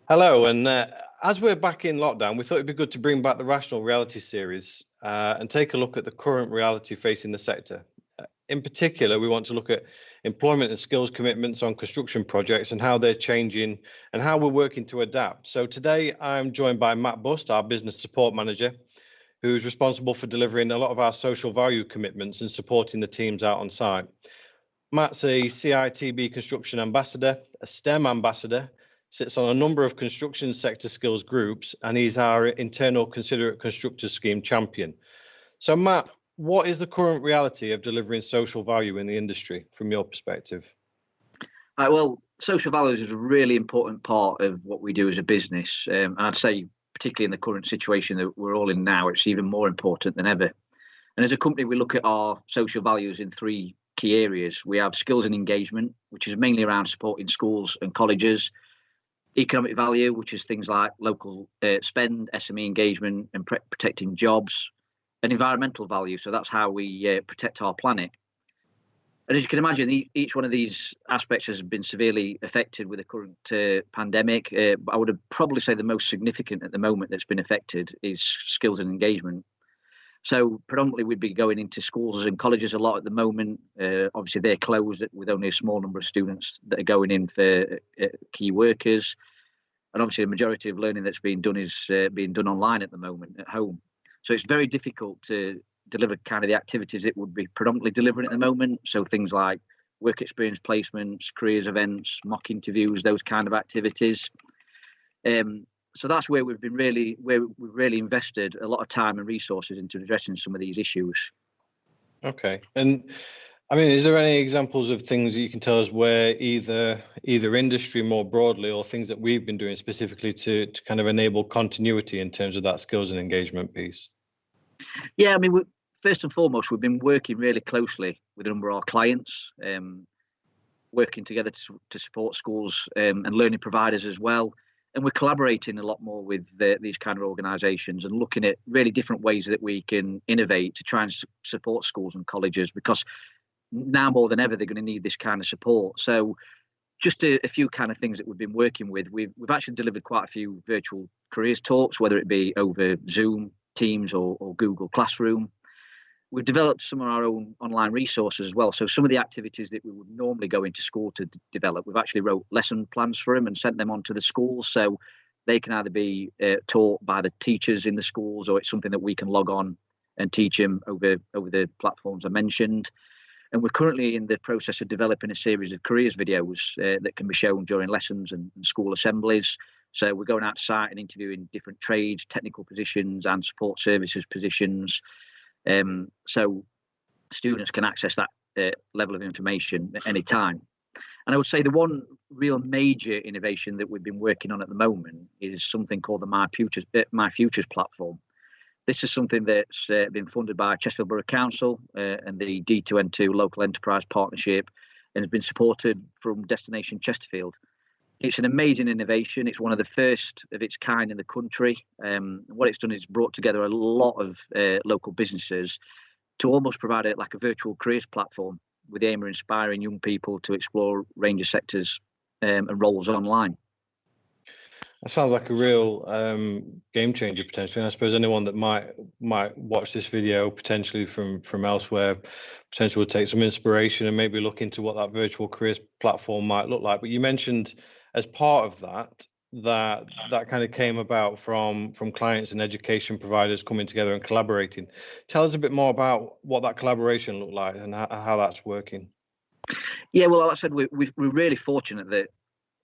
Hello, and as we're back in lockdown, we thought it'd be good to bring back the Rational Reality series and take a look at the current reality facing the sector. In particular, we want to look at employment and skills commitments on construction projects and how they're changing and how we're working to adapt. So today I'm joined by Matt Bust, our business support manager, who's responsible for delivering a lot of our social value commitments and supporting the teams out on site. Matt's a CITB construction ambassador, a STEM ambassador, sits on a number of construction sector skills groups, and he's our internal considerate constructors scheme champion. So, Matt, what is the current reality of delivering social value in the industry from your perspective? Well, social values is a really important part of what we do as a business. And I'd say, particularly in the current situation that we're all in now, it's even more important than ever. And as a company, we look at our social values in three key areas. We have skills and engagement, which is mainly around supporting schools and colleges. Economic value, which is things like local spend, SME engagement, and protecting jobs. And environmental value, so that's how we protect our planet. And as you can imagine, each one of these aspects has been severely affected with the current pandemic. I would probably say the most significant at the moment that's been affected is skills and engagement. So predominantly we'd be going into schools and colleges a lot at the moment. Obviously they're closed with only a small number of students that are going in for key workers. And obviously the majority of learning that's being done is being done online at the moment at home. So it's very difficult to deliver kind of the activities it would be predominantly delivering at the moment. So things like work experience placements, careers events, mock interviews, those kind of activities. So that's where we've really invested a lot of time and resources into addressing some of these issues. Okay. And I mean, is there any examples of things that you can tell us where either industry more broadly or things that we've been doing specifically to kind of enable continuity in terms of that skills and engagement piece? Yeah, I mean, first and foremost, we've been working really closely with a number of our clients, working together to support schools and learning providers as well. And we're collaborating a lot more with these kind of organisations and looking at really different ways that we can innovate to try and support schools and colleges, because now more than ever they're going to need this kind of support. So just a few kind of things that we've been working with. We've actually delivered quite a few virtual careers talks, whether it be over Zoom, Teams or Google Classroom. We've developed some of our own online resources as well. So some of the activities that we would normally go into school to develop, we've actually wrote lesson plans for them and sent them on to the schools. So they can either be taught by the teachers in the schools, or it's something that we can log on and teach them over the platforms I mentioned. And we're currently in the process of developing a series of careers videos that can be shown during lessons and school assemblies. So we're going out to site and interviewing different trades, technical positions and support services positions. So students can access that level of information at any time. And I would say the one real major innovation that we've been working on at the moment is something called the My Futures platform. This is something that's been funded by Chesterfield Borough Council and the D2N2 Local Enterprise Partnership, and has been supported from Destination Chesterfield. It's an amazing innovation. It's one of the first of its kind in the country. What it's done is brought together a lot of local businesses to almost provide like a virtual careers platform with the aim of inspiring young people to explore a range of sectors and roles online. That sounds like a real game changer potentially. And I suppose anyone that might watch this video potentially from elsewhere potentially would take some inspiration and maybe look into what that virtual careers platform might look like. But you mentioned as part of that kind of came about from clients and education providers coming together and collaborating. Tell us a bit more about what that collaboration looked like and how that's working. Yeah, well, like I said, we're really fortunate that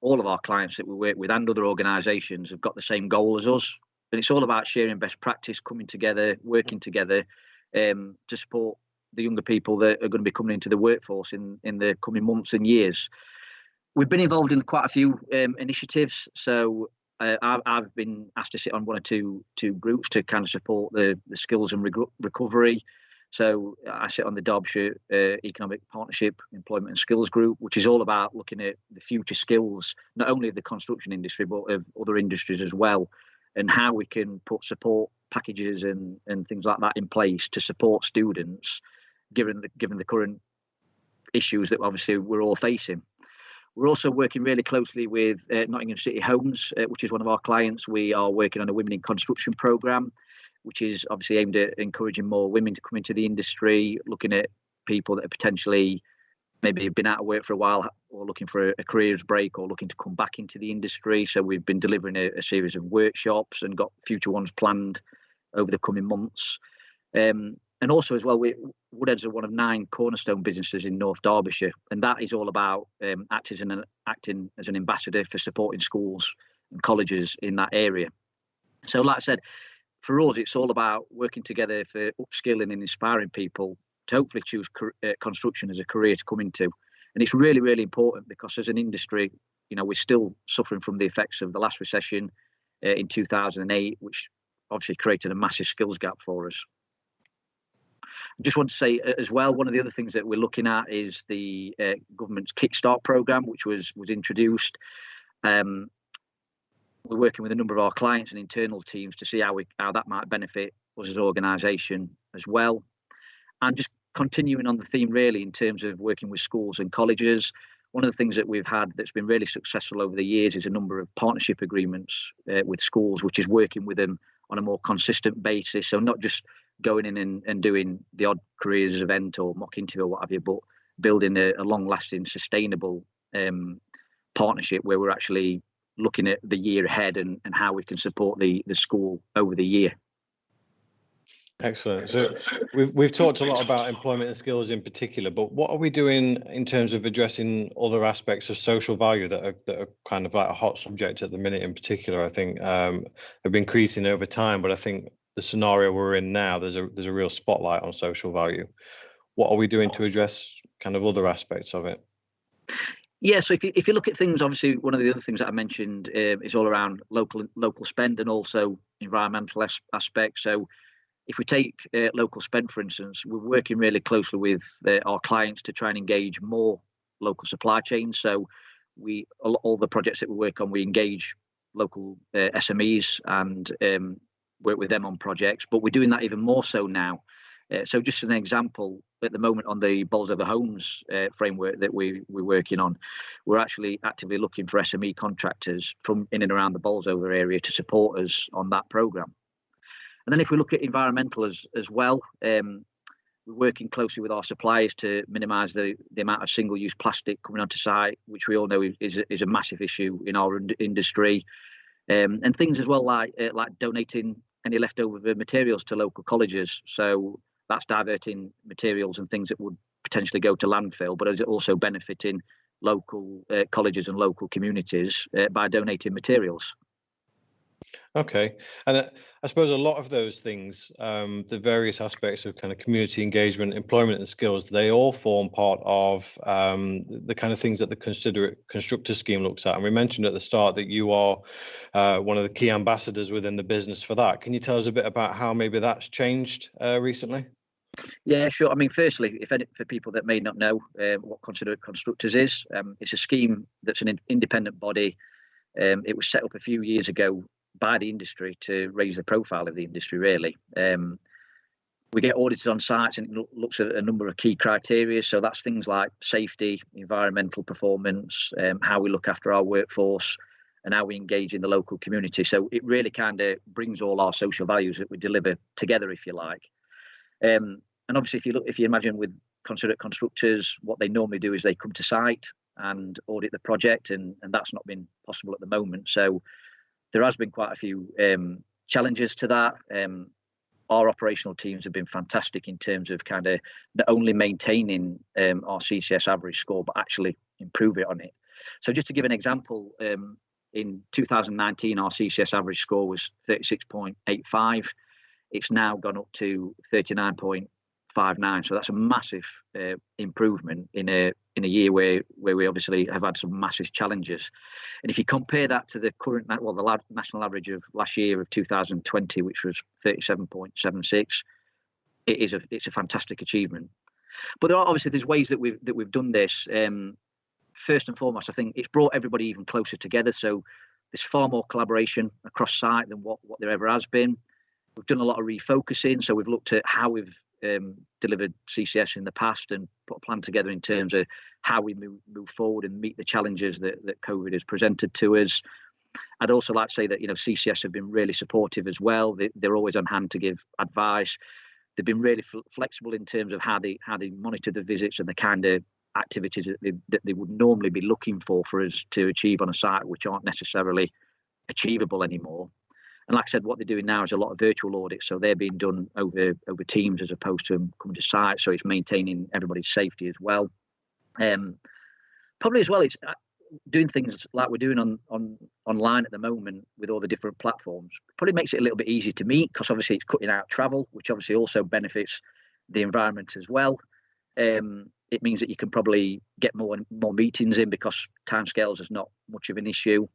all of our clients that we work with and other organisations have got the same goal as us. And it's all about sharing best practice, coming together, working together to support the younger people that are going to be coming into the workforce in the coming months and years. We've been involved in quite a few initiatives. So I've been asked to sit on one or two groups to kind of support the skills and recovery. So I sit on the Derbyshire Economic Partnership Employment and Skills Group, which is all about looking at the future skills, not only of the construction industry, but of other industries as well, and how we can put support packages and things like that in place to support students, given the current issues that obviously we're all facing. We're also working really closely with Nottingham City Homes, which is one of our clients. We are working on a Women in Construction programme, which is obviously aimed at encouraging more women to come into the industry, looking at people that are potentially maybe have been out of work for a while or looking for a careers break or looking to come back into the industry. So we've been delivering a series of workshops and got future ones planned over the coming months. And also as well, Woodheads are one of 9 cornerstone businesses in North Derbyshire, and that is all about acting as an ambassador for supporting schools and colleges in that area. So like I said, for us, it's all about working together for upskilling and inspiring people to hopefully choose construction as a career to come into. And it's really, really important because as an industry, we're still suffering from the effects of the last recession in 2008, which obviously created a massive skills gap for us. I just want to say as well, one of the other things that we're looking at is the government's Kickstart programme, which was introduced. We're working with a number of our clients and internal teams to see how that might benefit us as an organisation as well. And just continuing on the theme really in terms of working with schools and colleges, one of the things that we've had that's been really successful over the years is a number of partnership agreements with schools, which is working with them on a more consistent basis. So not just going in and doing the odd careers event or mock interview or what have you, but building a long-lasting, sustainable partnership where we're actually looking at the year ahead and how we can support the school over the year. Excellent. So we've talked a lot about employment and skills in particular, but what are we doing in terms of addressing other aspects of social value that are kind of like a hot subject at the minute in particular? I think they've been increasing over time, but I think the scenario we're in now, there's a real spotlight on social value. What are we doing to address kind of other aspects of it? Yeah, so if you look at things, obviously one of the other things that I mentioned is all around local spend and also environmental aspects. So if we take local spend, for instance, we're working really closely with our clients to try and engage more local supply chains. So all the projects that we work on, we engage local SMEs and work with them on projects, but we're doing that even more so now. So just an example, at the moment on the Bolsover Homes framework that we're working on, we're actually actively looking for SME contractors from in and around the Bolsover area to support us on that programme. And then if we look at environmental as well, we're working closely with our suppliers to minimise the amount of single-use plastic coming onto site, which we all know is a massive issue in our industry. And things as well like donating any leftover materials to local colleges. So that's diverting materials and things that would potentially go to landfill, but is also benefiting local colleges and local communities by donating materials. Okay, and I suppose a lot of those things, the various aspects of kind of community engagement, employment and skills, they all form part of the kind of things that the considerate constructor scheme looks at. And we mentioned at the start that you are one of the key ambassadors within the business for that. Can you tell us a bit about how maybe that's changed recently? Yeah, sure. I mean, firstly, for people that may not know what Considerate Constructors is, it's a scheme that's an independent body. It was set up a few years ago by the industry to raise the profile of the industry, really. We get audited on sites and it looks at a number of key criteria. So that's things like safety, environmental performance, how we look after our workforce and how we engage in the local community. So it really kind of brings all our social values that we deliver together, if you like. And obviously, if you imagine with Considerate Constructors, what they normally do is they come to site and audit the project, and that's not been possible at the moment. So there has been quite a few challenges to that. Our operational teams have been fantastic in terms of kind of not only maintaining our CCS average score, but actually improve it on it. So just to give an example, in 2019, our CCS average score was 36.85. It's now gone up to 39.59. So that's a massive improvement in a year where we obviously have had some massive challenges. And if you compare that to the current, the national average of last year of 2020, which was 37.76, it's a fantastic achievement. But there's ways that we've done this. First and foremost, I think it's brought everybody even closer together. So there's far more collaboration across site than what there ever has been. We've done a lot of refocusing. So we've looked at how we've delivered CCS in the past and put a plan together in terms of how we move forward and meet the challenges that COVID has presented to us. I'd also like to say that, CCS have been really supportive as well. They're always on hand to give advice. They've been really flexible in terms of how they monitor the visits and the kind of activities that they would normally be looking for us to achieve on a site, which aren't necessarily achievable anymore. And like I said, what they're doing now is a lot of virtual audits, so they're being done over Teams as opposed to them coming to site. So it's maintaining everybody's safety as well. Probably as well, it's doing things like we're doing online at the moment with all the different platforms. Probably makes it a little bit easier to meet, because obviously it's cutting out travel, which obviously also benefits the environment as well. It means that you can probably get more meetings in, because timescales is not much of an issue.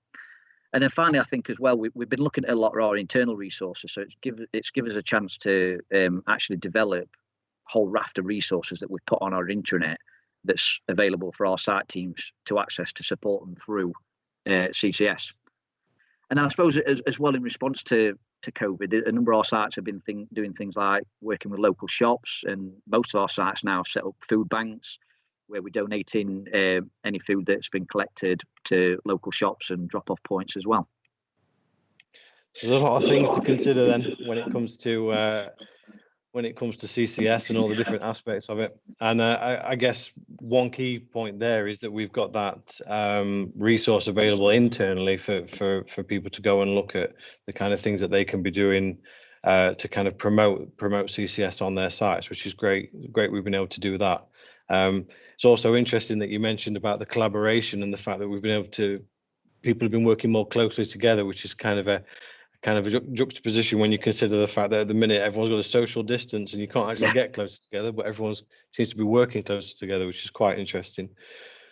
And then finally, I think as well, we've been looking at a lot of our internal resources. So it's given us a chance to actually develop a whole raft of resources that we've put on our intranet that's available for our site teams to access to support them through CCS. And I suppose as well, in response to COVID, a number of our sites have been doing things like working with local shops, and most of our sites now have set up food banks where we're donating any food that's been collected to local shops and drop-off points as well. There's a lot of things to consider then when it comes to CCS and all the different aspects of it. And I guess one key point there is that we've got that resource available internally for people to go and look at the kind of things that they can be doing to kind of promote CCS on their sites, which is great. We've been able to do that. It's also interesting that you mentioned about the collaboration and the fact that people have been working more closely together, which is kind of a juxtaposition when you consider the fact that at the minute everyone's got a social distance and you can't actually get closer together, but everyone seems to be working closer together, which is quite interesting.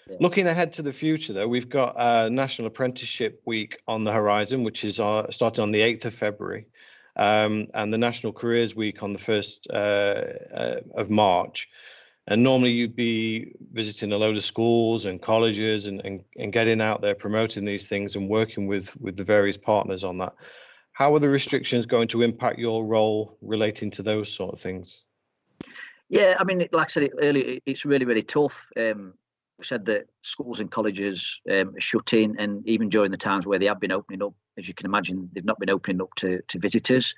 Yeah. Looking ahead to the future, though, we've got National Apprenticeship Week on the horizon, which is starting on the 8th of February, and the National Careers Week on the 1st of March. And normally you'd be visiting a load of schools and colleges and getting out there promoting these things and working with the various partners on that. How are the restrictions going to impact your role relating to those sort of things? Yeah, I mean, like I said earlier, it's really, really tough. We said that schools and colleges are shut in, and even during the times where they have been opening up, as you can imagine, they've not been opening up to visitors.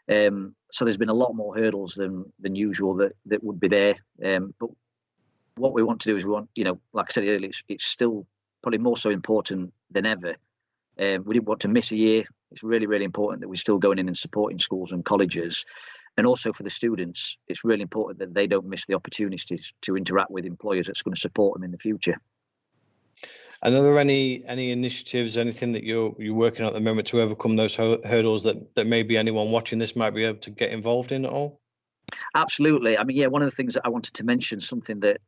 So there's been a lot more hurdles than usual that would be there. But what we want to do is like I said earlier, it's still probably more so important than ever. We didn't want to miss a year. It's really, really important that we're still going in and supporting schools and colleges. And also for the students, it's really important that they don't miss the opportunities to interact with employers that's going to support them in the future. And are there any initiatives, anything that you're working on at the moment to overcome those hurdles that maybe anyone watching this might be able to get involved in at all? Absolutely. I mean, yeah, one of the things that I wanted to mention, something that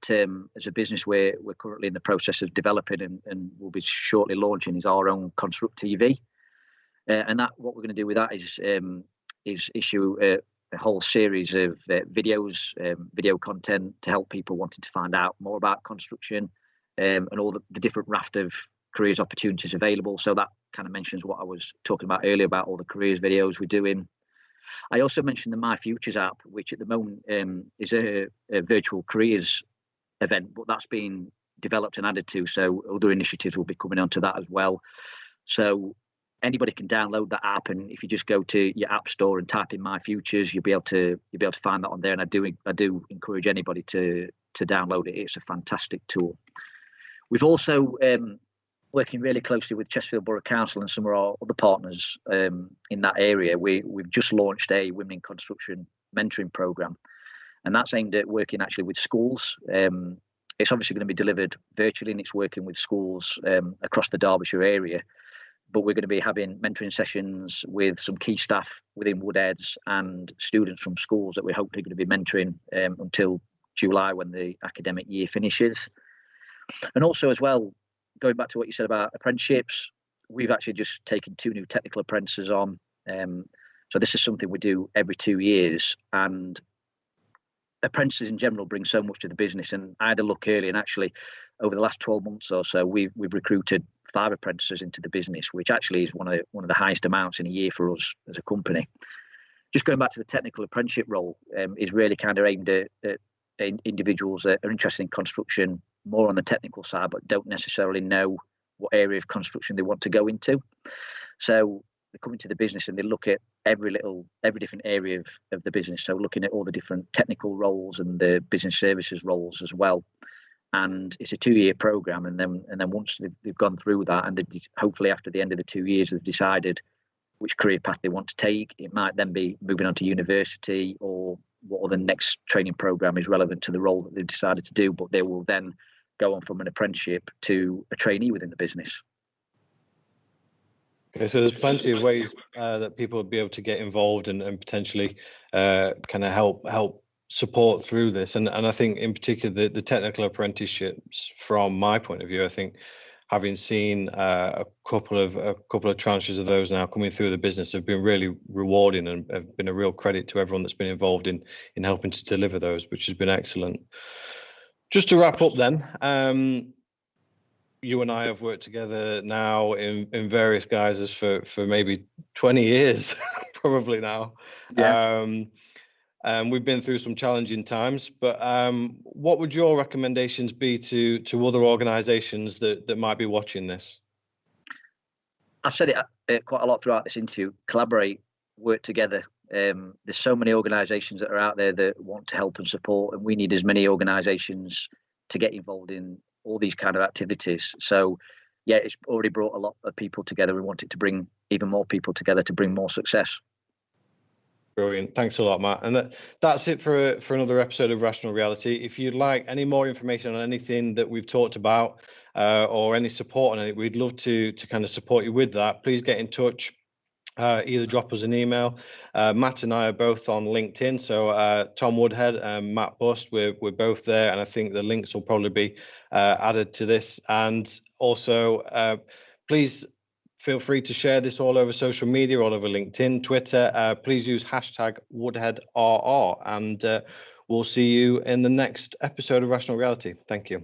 as a business we're currently in the process of developing and will be shortly launching, is our own Construct TV. And that what we're going to do with that is issue a whole series of videos, video content to help people wanting to find out more about construction. And all the different raft of careers opportunities available. So that kind of mentions what I was talking about earlier about all the careers videos we're doing. I also mentioned the My Futures app, which at the moment is a virtual careers event, but that's being developed and added to. So other initiatives will be coming onto that as well. So anybody can download that app, and if you just go to your app store and type in My Futures, you'll be able to find that on there. And I do encourage anybody to download it. It's a fantastic tool. We've also working really closely with Chesterfield Borough Council and some of our other partners in that area. We've just launched a Women in Construction mentoring program, and that's aimed at working actually with schools. It's obviously going to be delivered virtually, and it's working with schools across the Derbyshire area. But we're going to be having mentoring sessions with some key staff within Woodheads and students from schools that we're hopefully going to be mentoring until July, when the academic year finishes. And also as well, going back to what you said about apprenticeships, we've actually just taken 2 new technical apprentices on. So this is something we do every 2 years, and apprentices in general bring so much to the business. And I had a look earlier, and actually over the last 12 months or so, we've recruited 5 apprentices into the business, which actually is one of the highest amounts in a year for us as a company. just going back to the technical apprenticeship role, is really kind of aimed at individuals that are interested in construction, more on the technical side, but don't necessarily know what area of construction they want to go into. So they come into the business and they look at every different area of the business. So looking at all the different technical roles and the business services roles as well. And it's a 2-year program, and then once they've gone through that, and hopefully after the end of the 2 years they've decided which career path they want to take. It might then be moving on to university, or what the next training program is relevant to the role that they've decided to do, but they will then go on from an apprenticeship to a trainee within the business. Okay, so there's plenty of ways that people will be able to get involved and potentially kind of help support through this. And I think in particular the technical apprenticeships, from my point of view, I think having seen a couple of tranches of those now coming through the business have been really rewarding and have been a real credit to everyone that's been involved in helping to deliver those, which has been excellent. Just to wrap up then, you and I have worked together now in various guises for maybe 20 years, probably now. Yeah. We've been through some challenging times, but what would your recommendations be to other organisations that might be watching this? I've said it quite a lot throughout this interview. Collaborate, work together. There's so many organisations that are out there that want to help and support, and we need as many organisations to get involved in all these kind of activities. So yeah, it's already brought a lot of people together. We want it to bring even more people together to bring more success. Brilliant. Thanks a lot, Matt. And that's it for another episode of Rational Reality. If you'd like any more information on anything that we've talked about, or any support on it, we'd love to kind of support you with that. Please get in touch. Either drop us an email. Matt and I are both on LinkedIn, so Tom Woodhead and Matt Bust, we're both there, and I think the links will probably be added to this. And also, please feel free to share this all over social media, all over LinkedIn, Twitter. Please use #WoodheadRR, and we'll see you in the next episode of Rational Reality. Thank you.